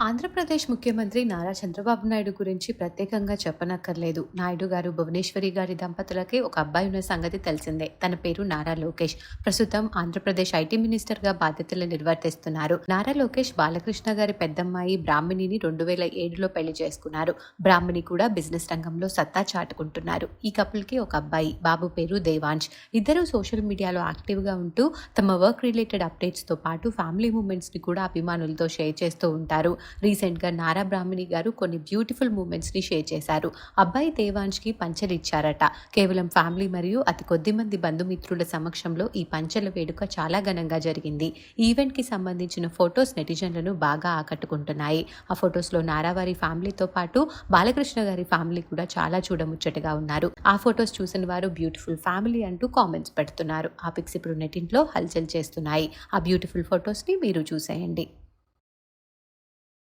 ఆంధ్రప్రదేశ్ ముఖ్యమంత్రి నారా చంద్రబాబు నాయుడు గురించి ప్రత్యేకంగా చెప్పనక్కర్లేదు. నాయుడు గారు, భువనేశ్వరి గారి దంపతులకి ఒక అబ్బాయి ఉన్న సంగతి తెలిసిందే. తన పేరు నారా లోకేష్. ప్రస్తుతం ఆంధ్రప్రదేశ్ ఐటీ మినిస్టర్గా బాధ్యతలు నిర్వర్తిస్తున్నారు. నారా లోకేష్ బాలకృష్ణ గారి పెద్దమ్మాయి బ్రాహ్మిణిని 2007లో పెళ్లి చేసుకున్నారు. బ్రాహ్మిణి కూడా బిజినెస్ రంగంలో సత్తా చాటుకుంటున్నారు. ఈ కపుల్కి ఒక అబ్బాయి, బాబు పేరు దేవాంశ్. ఇద్దరు సోషల్ మీడియాలో యాక్టివ్గా ఉంటూ తమ వర్క్ రిలేటెడ్ అప్డేట్స్తో పాటు ఫ్యామిలీ మూమెంట్స్ని కూడా అభిమానులతో షేర్ చేస్తూ ఉంటారు. రీసెంట్గా నారా బ్రాహ్మణి గారు కొన్ని బ్యూటిఫుల్ మూమెంట్స్ని షేర్ చేశారు. అబ్బాయి దేవాంష్కి పంచెలు ఇచ్చారట. కేవలం ఫ్యామిలీ మరియు అతి కొద్ది మంది బంధుమిత్రుల సమక్షంలో ఈ పంచెల వేడుక చాలా ఘనంగా జరిగింది. ఈవెంట్కి సంబంధించిన ఫొటోస్ నెటిజన్లను బాగా ఆకట్టుకుంటున్నాయి. ఆ ఫొటోస్లో నారా వారి ఫ్యామిలీతో పాటు బాలకృష్ణ గారి ఫ్యామిలీ కూడా చాలా చూడముచ్చటగా ఉన్నారు. ఆ ఫొటోస్ చూసిన వారు బ్యూటిఫుల్ ఫ్యామిలీ అంటూ కామెంట్స్ పెడుతున్నారు. ఆ పిక్స్ ఇప్పుడు నెటింట్లో హల్చల్ చేస్తున్నాయి. ఆ బ్యూటిఫుల్ ఫొటోస్ని మీరు చూసేయండి.